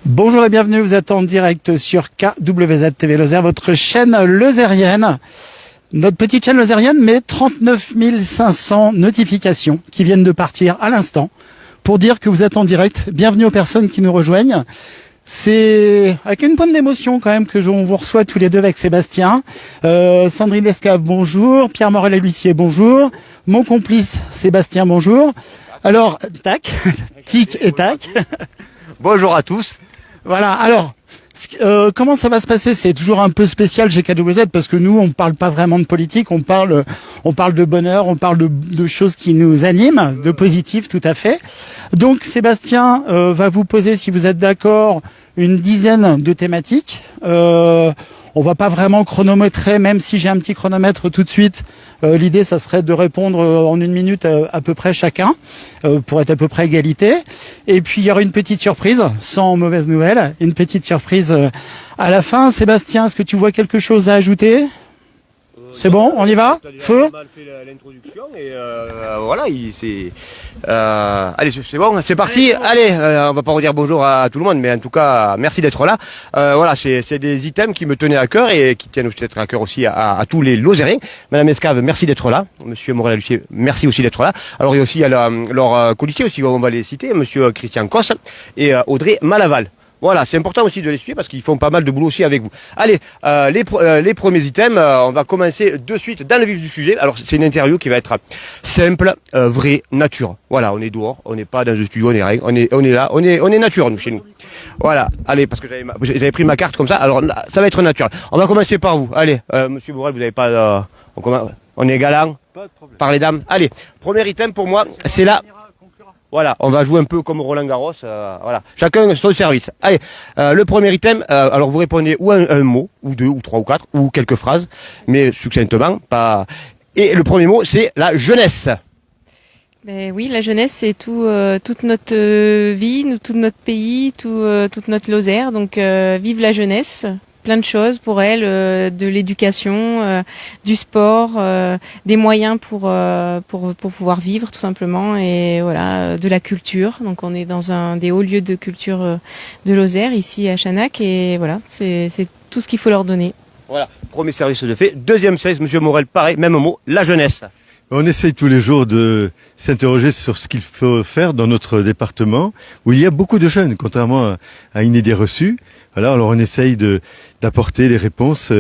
Bonjour et bienvenue, vous êtes en direct sur KWZ TV Lozère, votre chaîne lozérienne. Notre petite chaîne lozérienne, mais 39 500 notifications qui viennent de partir à l'instant pour dire que vous êtes en direct. Bienvenue aux personnes qui nous rejoignent. C'est avec une pointe d'émotion quand même que on vous reçoit tous les deux avec Sébastien. Sandrine Lescave, bonjour. Pierre Morel-L'Huissier, bonjour. Mon complice Sébastien, bonjour. Alors, tac, tic et tac. Bonjour à tous. Voilà, alors, comment ça va se passer? C'est toujours un peu spécial chez KWZ parce que nous, on parle pas vraiment de politique, on parle de bonheur, on parle de choses qui nous animent, de positif, tout à fait. Donc, Sébastien va vous poser, si vous êtes d'accord, une dizaine de thématiques. On va pas vraiment chronométrer, même si j'ai un petit chronomètre tout de suite. L'idée, ça serait de répondre en une minute à peu près chacun, pour être à peu près égalité. Et puis, il y aura une petite surprise, sans mauvaise nouvelle, une petite surprise à la fin. Sébastien, est-ce que tu vois quelque chose à ajouter? C'est bon, on y va? Feu? Mal fait l'introduction et voilà, allez, c'est bon, c'est parti. Allez, on va pas redire bonjour à tout le monde, mais en tout cas, merci d'être là. Voilà, c'est des items qui me tenaient à cœur et qui tiennent peut-être à cœur aussi à tous les Lozériens. Madame Escave, merci d'être là. Monsieur Morel-L'Huissier, merci aussi d'être là. Alors il y a aussi leur colistier aussi, on va les citer, Monsieur Christian Cosse et Audrey Malaval. Voilà, c'est important aussi de les suivre parce qu'ils font pas mal de boulot aussi avec vous. Allez, les premiers items, on va commencer de suite dans le vif du sujet. Alors c'est une interview qui va être simple, vraie, nature. Voilà, on est dehors, on n'est pas dans un studio, on est rien, on est là, on est nature nous chez nous. Voilà, allez, parce que j'avais pris ma carte comme ça. Alors ça va être naturel. On va commencer par vous. Allez, Monsieur Bourrel, vous n'avez pas, on est galant. Pas de problème. Par les dames. Allez, premier item pour moi, c'est là. Voilà, on va jouer un peu comme Roland Garros, voilà. Chacun son service. Allez, le premier item, alors vous répondez ou un mot, ou deux, ou trois, ou quatre, ou quelques phrases, mais succinctement, pas... Et le premier mot, c'est la jeunesse. Ben oui, la jeunesse, c'est toute notre vie, tout notre pays, toute notre Lozère, donc vive la jeunesse. Plein de choses pour elle, de l'éducation, du sport, des moyens pour pouvoir vivre tout simplement, et voilà, de la culture. Donc on est dans un des hauts lieux de culture de Lozère ici à Chanac, et voilà, c'est tout ce qu'il faut leur donner. Voilà, premier service de fait. Deuxième service, Monsieur Morel, pareil, même mot, la jeunesse. On essaye tous les jours de s'interroger sur ce qu'il faut faire dans notre département, où il y a beaucoup de jeunes, contrairement à une idée reçue. Voilà, alors on essaye d'apporter des réponses,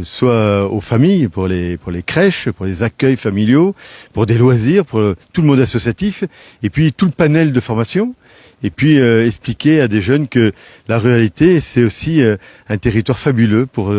soit aux familles, pour les crèches, pour les accueils familiaux, pour des loisirs, pour tout le monde associatif, et puis tout le panel de formation. Et puis expliquer à des jeunes que la ruralité, c'est aussi un territoire fabuleux pour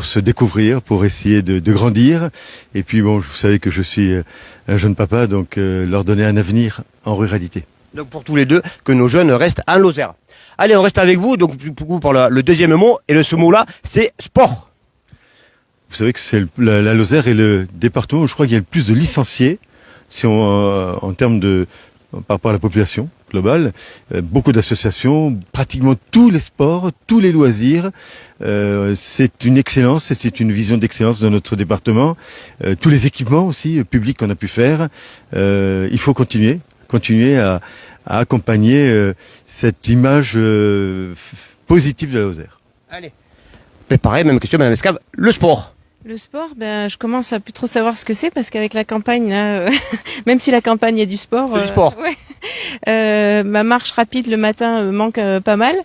se découvrir, pour essayer de grandir. Et puis bon, vous savez que je suis un jeune papa, donc leur donner un avenir en ruralité. Donc pour tous les deux, que nos jeunes restent en Lozère. Allez, on reste avec vous, donc pour le deuxième mot, et ce mot-là, c'est sport. Vous savez que c'est la Lozère est le département où je crois qu'il y a le plus de licenciés, si en termes par rapport à la population globale. Beaucoup d'associations, pratiquement tous les sports, tous les loisirs. C'est une excellence, et c'est une vision d'excellence dans notre département. Tous les équipements aussi publics qu'on a pu faire. Il faut continuer à accompagner cette image positive de la Lozère. Allez. Mais pareil, même question, Madame Escave, le sport. Le sport, ben je commence à plus trop savoir ce que c'est, parce qu'avec la campagne, là, même si la campagne est du sport, c'est du sport. Ouais. Ma marche rapide le matin manque pas mal.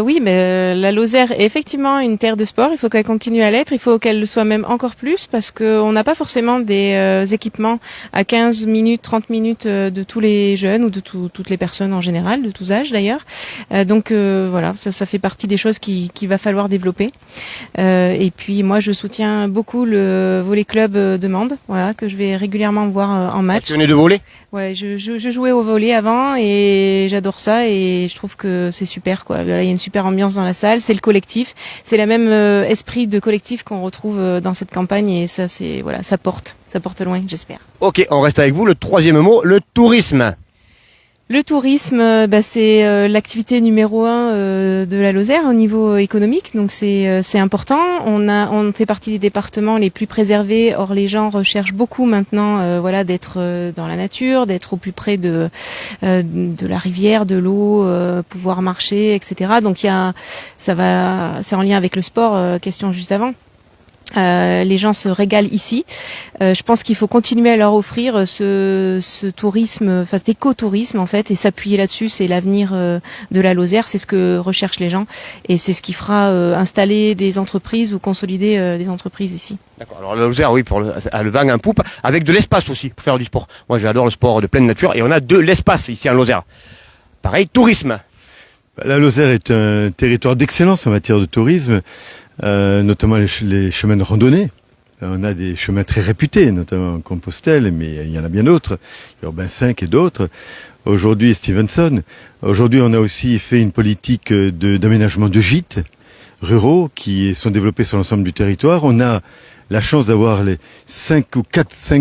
Oui, mais la Lozère est effectivement une terre de sport. Il faut qu'elle continue à l'être. Il faut qu'elle le soit même encore plus, parce qu'on n'a pas forcément des équipements à 15 minutes, 30 minutes de tous les jeunes, ou de toutes les personnes en général, de tous âges d'ailleurs. Donc voilà, ça fait partie des choses qu'il va falloir développer. Et puis moi, je soutiens beaucoup le volley club de Mende, voilà, que je vais régulièrement voir en match. Passionné de volley? Ouais, je jouais au volley avant, et j'adore ça, et je trouve que c'est super, quoi. Voilà, il y a une super ambiance dans la salle, c'est le collectif, c'est la même esprit de collectif qu'on retrouve dans cette campagne, et ça, c'est voilà, ça porte loin, j'espère. Ok, on reste avec vous. Le troisième mot, le tourisme. Le tourisme, c'est l'activité numéro 1 de la Lozère au niveau économique, donc c'est important. On fait partie des départements les plus préservés. Or, les gens recherchent beaucoup maintenant, d'être dans la nature, d'être au plus près de la rivière, de l'eau, pouvoir marcher, etc. Donc c'est en lien avec le sport, question juste avant. Les gens se régalent ici. Je pense qu'il faut continuer à leur offrir ce tourisme, enfin cet écotourisme en fait, et s'appuyer là-dessus. C'est l'avenir de la Lozère, c'est ce que recherchent les gens, et c'est ce qui fera installer des entreprises ou consolider des entreprises ici. D'accord. Alors la Lozère, oui, a le vent en poupe, avec de l'espace aussi pour faire du sport. Moi, j'adore le sport de pleine nature, et on a de l'espace ici en Lozère. Pareil, tourisme. La Lozère est un territoire d'excellence en matière de tourisme. Notamment les chemins de randonnée. On a des chemins très réputés, notamment Compostelle, mais il y en a bien d'autres, Urbain 5 et d'autres. Aujourd'hui, Stevenson. Aujourd'hui, on a aussi fait une politique d'aménagement de gîtes ruraux qui sont développés sur l'ensemble du territoire. On a la chance d'avoir les 5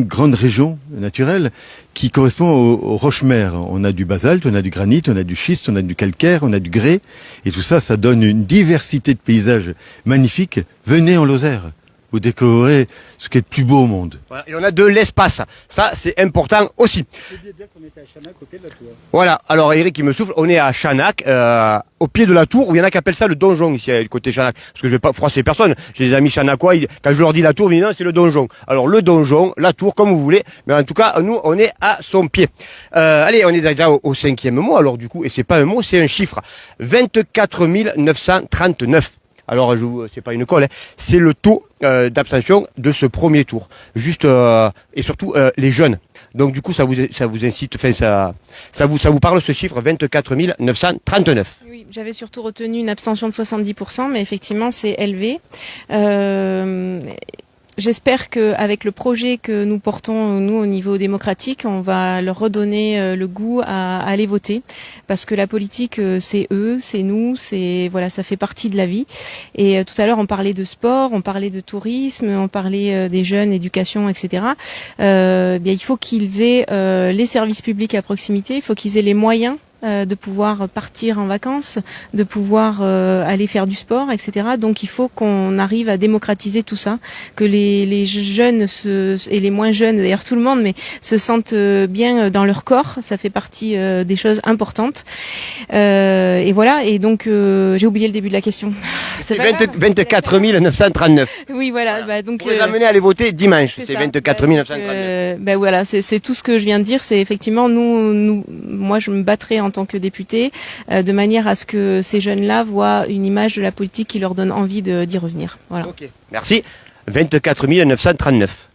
grandes régions naturelles qui correspondent aux roches-mères. On a du basalte, on a du granit, on a du schiste, on a du calcaire, on a du grès. Et tout ça, ça donne une diversité de paysages magnifiques. Venez en Lozère, vous découvrirez ce qui est le plus beau au monde. Voilà, et on a de l'espace. Ça, c'est important aussi. J'ai oublié de dire qu'on était à Chanac, au pied de la tour. Voilà, alors Eric, il me souffle, on est à Chanac, au pied de la tour, où il y en a qui appellent ça le donjon ici, côté Chanac. Parce que je vais pas froisser personne. J'ai des amis chanacois, quand je leur dis la tour, ils me disent non, c'est le donjon. Alors le donjon, la tour, comme vous voulez, mais en tout cas, nous, on est à son pied. Allez, on est déjà au 5e mot, alors du coup, et c'est pas un mot, c'est un chiffre. 24 939. Alors, c'est pas une colle, hein. C'est le taux d'abstention de ce premier tour. Juste et surtout les jeunes. Donc du coup, ça vous incite, enfin ça vous parle ce chiffre 24 939. Oui, j'avais surtout retenu une abstention de 70%, mais effectivement, c'est élevé. J'espère qu'avec le projet que nous portons, nous, au niveau démocratique, on va leur redonner le goût à aller voter. Parce que la politique, c'est eux, c'est nous, ça fait partie de la vie. Et tout à l'heure, on parlait de sport, on parlait de tourisme, on parlait des jeunes, éducation, etc. Il faut qu'ils aient les services publics à proximité, il faut qu'ils aient les moyens de pouvoir partir en vacances, de pouvoir aller faire du sport, etc. Donc il faut qu'on arrive à démocratiser tout ça, que les jeunes et les moins jeunes, d'ailleurs tout le monde, mais se sentent bien dans leur corps. Ça fait partie des choses importantes. Et voilà. Et donc j'ai oublié le début de la question. C'est 24 939. Oui, voilà. Donc pour les amener à aller voter dimanche. C'est 24 939. Voilà, c'est tout ce que je viens de dire. C'est effectivement moi je me battrai en tant que député, de manière à ce que ces jeunes-là voient une image de la politique qui leur donne envie d'y revenir. Voilà. Ok, merci. 24 939.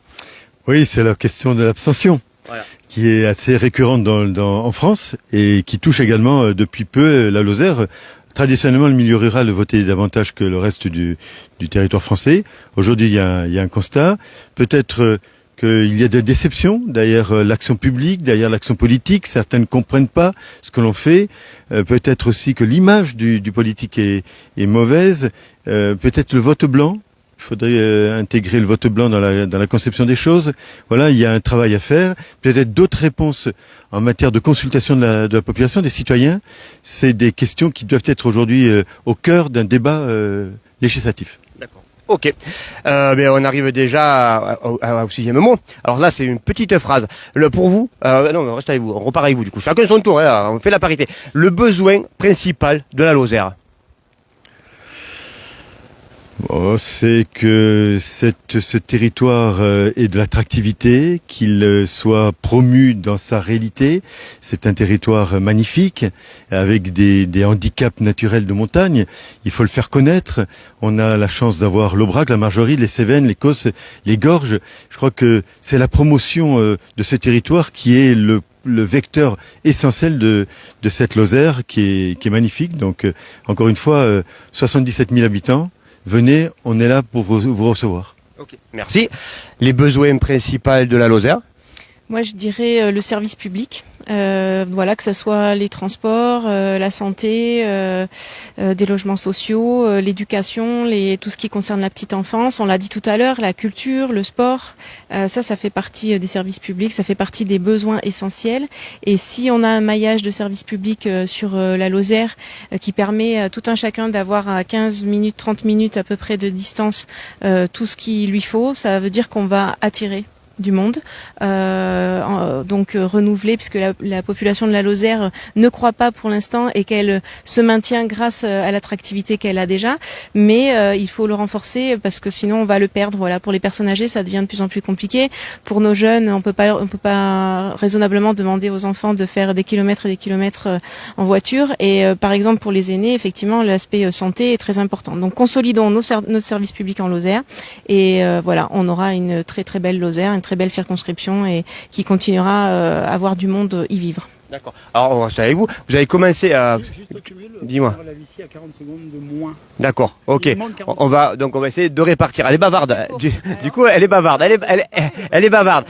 Oui, c'est la question de l'abstention, voilà, qui est assez récurrente en France et qui touche également depuis peu la Lozère. Traditionnellement, le milieu rural votait davantage que le reste du territoire français. Aujourd'hui, il y a un constat. Peut-être qu'il y a des déceptions derrière l'action publique, derrière l'action politique. Certains ne comprennent pas ce que l'on fait. Peut-être aussi que l'image du politique est mauvaise. Peut-être le vote blanc. Il faudrait intégrer le vote blanc dans la conception des choses. Voilà, il y a un travail à faire. Peut-être d'autres réponses en matière de consultation de la population, des citoyens. C'est des questions qui doivent être aujourd'hui au cœur d'un débat législatif. D'accord. Ok. On arrive déjà au 6e mot. Alors là, c'est une petite phrase. Pour vous, non, reste avec vous. On repart avec vous du coup. Chacun son tour. Hein, on fait la parité. Le besoin principal de la Lozère. C'est que ce territoire ait de l'attractivité, qu'il soit promu dans sa réalité. C'est un territoire magnifique, avec des handicaps naturels de montagne. Il faut le faire connaître. On a la chance d'avoir l'Aubrac, la Marjorie, les Cévennes, les Causses, les Gorges. Je crois que c'est la promotion de ce territoire qui est le vecteur essentiel de cette Lozère qui est magnifique. Donc, encore une fois, 77 000 habitants. Venez, on est là pour vous recevoir. Ok, merci. Les besoins principaux de la Lozère? Moi, je dirais le service public. Voilà, que ce soit les transports, la santé, des logements sociaux, l'éducation, tout ce qui concerne la petite enfance. On l'a dit tout à l'heure, la culture, le sport, ça fait partie des services publics, ça fait partie des besoins essentiels. Et si on a un maillage de services publics sur la Lozère qui permet à tout un chacun d'avoir à 15 minutes, 30 minutes à peu près de distance tout ce qu'il lui faut, ça veut dire qu'on va attirer du monde, donc renouvelée, puisque la population de la Lozère ne croît pas pour l'instant et qu'elle se maintient grâce à l'attractivité qu'elle a déjà, mais il faut le renforcer parce que sinon on va le perdre. Voilà, pour les personnes âgées, ça devient de plus en plus compliqué. Pour nos jeunes, on peut pas raisonnablement demander aux enfants de faire des kilomètres et des kilomètres en voiture. Et par exemple pour les aînés, effectivement, l'aspect santé est très important. Donc consolidons notre service public en Lozère et voilà, on aura une très très belle Lozère, une très belle circonscription et qui continuera à avoir du monde y vivre. D'accord. Alors, on reste avec vous. Vous avez commencé à... Dis-moi. La Lucie à 40 secondes de moins. D'accord, ok. Il manque 40 On va essayer de répartir. Elle est bavarde. Du coup, elle est bavarde. Elle est bavarde.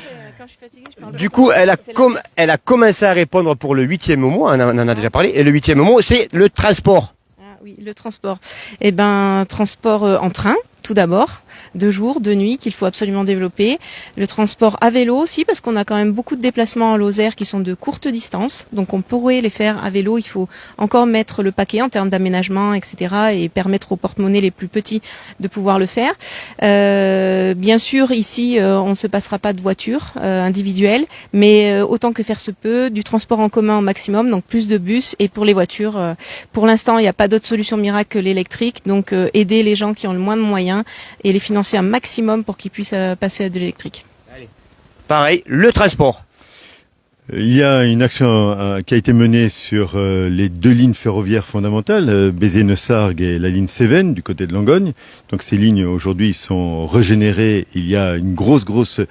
Du coup, elle a commencé à répondre pour le 8e mot. On en a déjà parlé. Et le 8e mot, c'est le transport. Ah oui, le transport. Eh ben, transport en train, tout d'abord. De jour, de nuit, qu'il faut absolument développer. Le transport à vélo aussi, parce qu'on a quand même beaucoup de déplacements en Lozère qui sont de courte distance. Donc on pourrait les faire à vélo. Il faut encore mettre le paquet en termes d'aménagement, etc. et permettre aux porte-monnaies les plus petits de pouvoir le faire. Bien sûr, ici, on ne se passera pas de voiture individuelle, mais autant que faire se peut, du transport en commun au maximum, donc plus de bus. Et pour les voitures, pour l'instant, il n'y a pas d'autre solution miracle que l'électrique. Donc aider les gens qui ont le moins de moyens et les financer un maximum pour qu'ils puissent passer à de l'électrique. Pareil, le transport. Il y a une action qui a été menée sur les 2 lignes ferroviaires fondamentales, Béziers-Neussargues et la ligne Cévennes du côté de Langogne. Donc ces lignes aujourd'hui sont régénérées. Il y a une grosse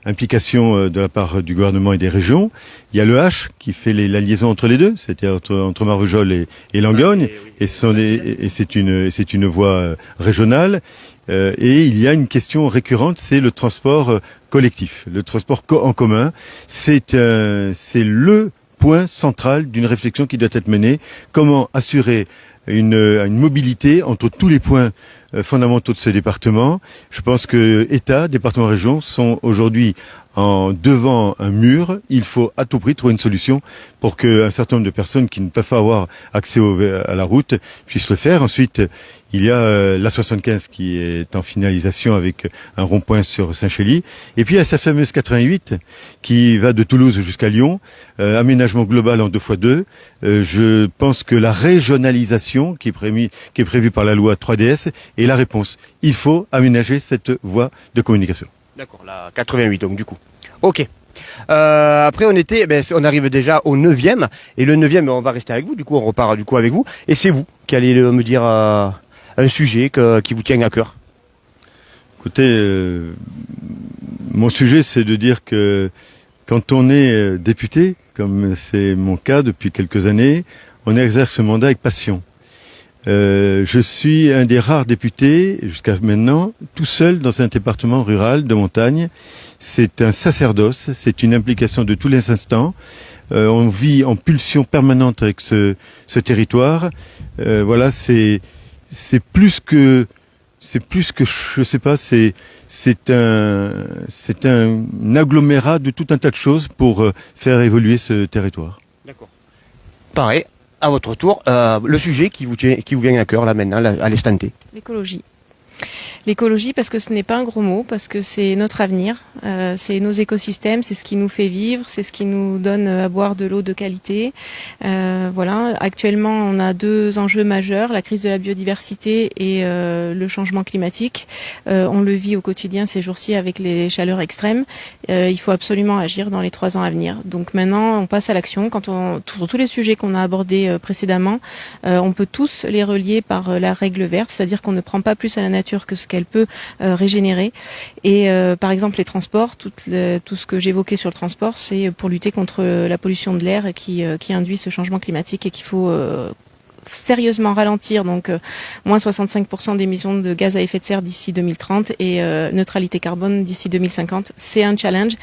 implication de la part du gouvernement et des régions. Il y a le H qui fait la liaison entre les deux, c'est-à-dire entre Marvejols et Langogne, et c'est une voie régionale. Et il y a une question récurrente, c'est le transport collectif, le transport en commun. C'est le point central d'une réflexion qui doit être menée. Comment assurer une mobilité entre tous les points fondamentaux de ce département. Je pense que État, département, région sont aujourd'hui devant un mur. Il faut à tout prix trouver une solution pour qu'un certain nombre de personnes qui ne peuvent pas avoir accès à la route puissent le faire. Ensuite, il y a la 75 qui est en finalisation avec un rond-point sur Saint-Chély. Et puis il y a sa fameuse 88 qui va de Toulouse jusqu'à Lyon. Aménagement global en 2x2. Je pense que la régionalisation qui est prévue par la loi 3DS est la réponse. Il faut aménager cette voie de communication. D'accord, la 88 donc du coup. Ok. Après on arrive déjà au 9e. Et le 9e, on va rester avec vous. Du coup, on repart du coup avec vous. Et c'est vous qui allez me dire un sujet qui vous tient à cœur. Écoutez, mon sujet, c'est de dire que quand on est député, comme c'est mon cas depuis quelques années, on exerce ce mandat avec passion. Je suis un des rares députés, jusqu'à maintenant, tout seul dans un département rural de montagne. C'est un sacerdoce, c'est une implication de tous les instants. On vit en pulsion permanente avec ce territoire. Voilà, c'est plus que je sais pas, c'est un agglomérat de tout un tas de choses pour faire évoluer ce territoire. D'accord. Pareil. À votre tour, le sujet qui vous vient à cœur là maintenant, à l'instant T. L'écologie. L'écologie, parce que ce n'est pas un gros mot, parce que c'est notre avenir, c'est nos écosystèmes, c'est ce qui nous fait vivre, c'est ce qui nous donne à boire de l'eau de qualité. Voilà. Actuellement, on a 2 enjeux majeurs, la crise de la biodiversité et le changement climatique. On le vit au quotidien ces jours-ci avec les chaleurs extrêmes. Il faut absolument agir dans les 3 ans à venir. Donc maintenant, on passe à l'action. Sur tous les sujets qu'on a abordés précédemment, on peut tous les relier par la règle verte, c'est-à-dire qu'on ne prend pas plus à la nature que ce qu'elle peut régénérer. Et par exemple, les transports, tout ce que j'évoquais sur le transport, c'est pour lutter contre la pollution de l'air qui induit ce changement climatique et qu'il faut sérieusement ralentir, donc moins 65% d'émissions de gaz à effet de serre d'ici 2030 et neutralité carbone d'ici 2050. C'est un challenge.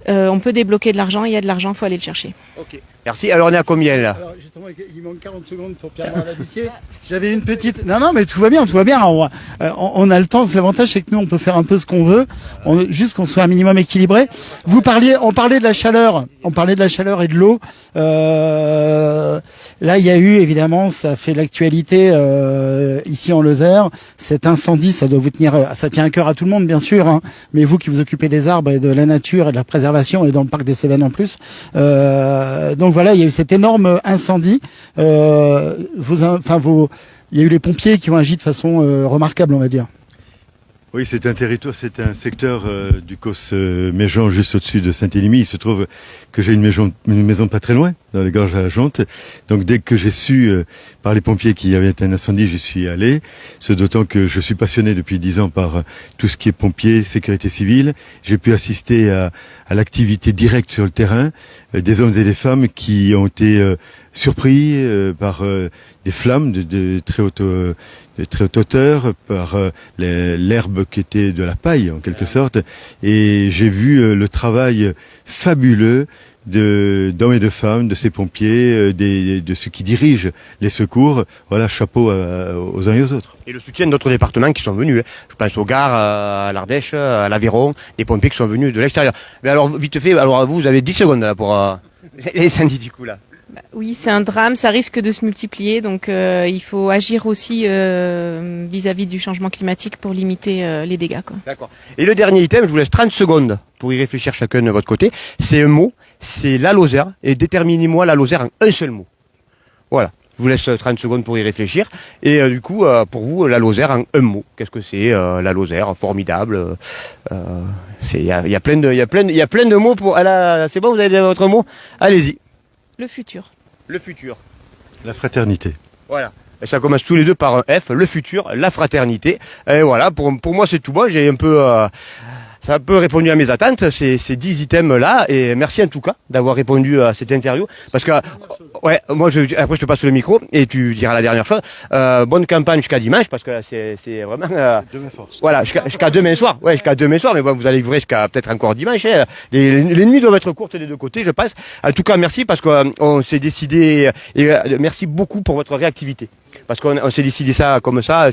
on peut débloquer de l'argent, il y a de l'argent, faut aller le chercher. Ok. Merci. Alors on est à combien là? Alors justement, il manque 40 secondes pour Pierre-Marie Labissier. J'avais une petite... Non, mais tout va bien, tout va bien. On a le temps, l'avantage c'est que nous on peut faire un peu ce qu'on veut, juste qu'on soit un minimum équilibré. On parlait de la chaleur, et de l'eau. Là il y a eu, évidemment, ça fait l'actualité ici en Lozère, cet incendie, ça doit vous tenir, ça tient à cœur à tout le monde bien sûr, hein, mais vous qui vous occupez des arbres et de la nature et de la préservation et dans le parc des Cévennes en plus. Donc voilà, il y a eu cet énorme incendie. Il y a eu les pompiers qui ont agi de façon remarquable, on va dire. Oui, c'est un secteur du COS Méjean, juste au-dessus de Saint-Élimie. Il se trouve que j'ai une maison pas très loin, dans les Gorges à la Jonte. Donc dès que j'ai su par les pompiers qu'il y avait un incendie, j'y suis allé. Ce d'autant que je suis passionné depuis 10 ans par tout ce qui est pompiers, sécurité civile. J'ai pu assister à l'activité directe sur le terrain, des hommes et des femmes qui ont été surpris par des flammes de très haute hauteur, par l'herbe qui était de la paille en quelque sorte, et j'ai vu le travail fabuleux d'hommes et de femmes, de ces pompiers, de ceux qui dirigent les secours. Voilà, chapeau aux uns et aux autres. Et le soutien d'autres départements qui sont venus. Je pense au Gard, à l'Ardèche, à l'Aveyron, des pompiers qui sont venus de l'extérieur. Mais alors, vite fait, alors vous avez 10 secondes là, pour l'incendie du coup là. Oui, c'est un drame, ça risque de se multiplier, donc il faut agir aussi vis-à-vis du changement climatique pour limiter les dégâts, quoi. D'accord. Et le dernier item, je vous laisse 30 secondes pour y réfléchir chacun de votre côté. C'est un mot, c'est la Lozère, et déterminez-moi la Lozère en un seul mot. Voilà. Je vous laisse 30 secondes pour y réfléchir. Et du coup, pour vous, la Lozère en un mot. Qu'est-ce que c'est la Lozère? Formidable. Il y a plein de mots pour. C'est bon, vous avez votre mot? Allez-y. Le futur. Le futur. La fraternité. Voilà. Et ça commence tous les deux par un F, le futur, la fraternité. Et voilà, pour moi c'est tout bon. J'ai un peu, ça a un peu répondu à mes attentes, ces 10 items-là. Et merci en tout cas d'avoir répondu à cette interview. Parce que, ouais, moi après je te passe le micro et tu diras la dernière chose. Bonne campagne jusqu'à dimanche parce que c'est vraiment... Demain soir. Voilà, jusqu'à demain soir. Ouais, jusqu'à demain soir, mais bon, vous allez livrer jusqu'à peut-être encore dimanche. Hein. Les nuits doivent être courtes des deux côtés, je pense. En tout cas, merci parce qu'on s'est décidé, et merci beaucoup pour votre réactivité. Parce qu'on s'est décidé ça comme ça,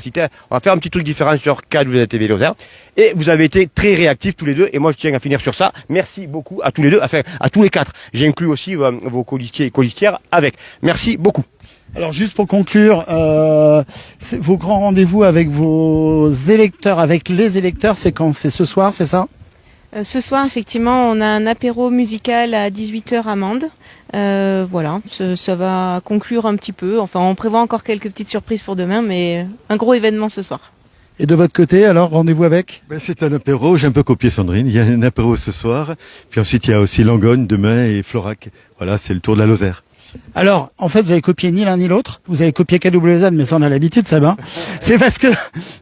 on va faire un petit truc différent sur KWTV Lozère. Et vous avez été très réactifs tous les deux, et moi je tiens à finir sur ça. Merci beaucoup à tous les deux, enfin à tous les quatre. J'ai inclus aussi vos colistiers et colistières avec. Merci beaucoup. Alors juste pour conclure, vos grands rendez-vous avec vos électeurs, avec les électeurs, c'est quand? C'est ce soir, c'est ça? Ce soir, effectivement, on a un apéro musical à 18h à Mende. Voilà, ça va conclure un petit peu. Enfin, on prévoit encore quelques petites surprises pour demain, mais un gros événement ce soir. Et de votre côté, alors, rendez-vous avec? C'est un apéro, j'ai un peu copié Sandrine. Il y a un apéro ce soir, puis ensuite il y a aussi Langogne demain et Florac. Voilà, c'est le tour de la Lozère. Alors, en fait, vous avez copié ni l'un ni l'autre. Vous avez copié KWZ, mais ça on a l'habitude, ça va. C'est parce que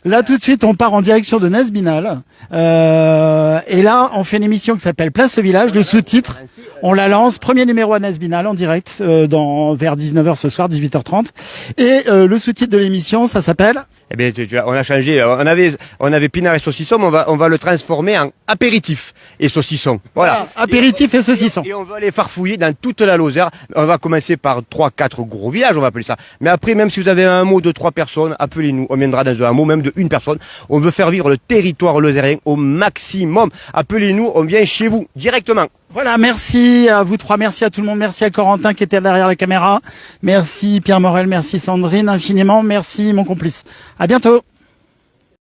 là, tout de suite, on part en direction de Nesbinal. Et là, on fait une émission qui s'appelle Place au village. Le sous-titre, on la lance. Premier numéro à Nesbinal en direct vers 19h ce soir, 18h30. Et le sous-titre de l'émission, ça s'appelle... Eh bien, on a changé. On avait pinard et saucisson, mais on va le transformer en apéritif et saucisson. Voilà. Apéritif et saucisson. Et on va les farfouiller dans toute la Lozère. On va commencer par 3-4 gros villages, on va appeler ça. Mais après, même si vous avez un hameau de 3 personnes, appelez-nous. On viendra dans un hameau même de 1 personne. On veut faire vivre le territoire lozérien au maximum. Appelez-nous, on vient chez vous directement. Voilà, merci à vous trois, merci à tout le monde, merci à Corentin qui était derrière la caméra, merci Pierre Morel, merci Sandrine infiniment, merci mon complice. À bientôt.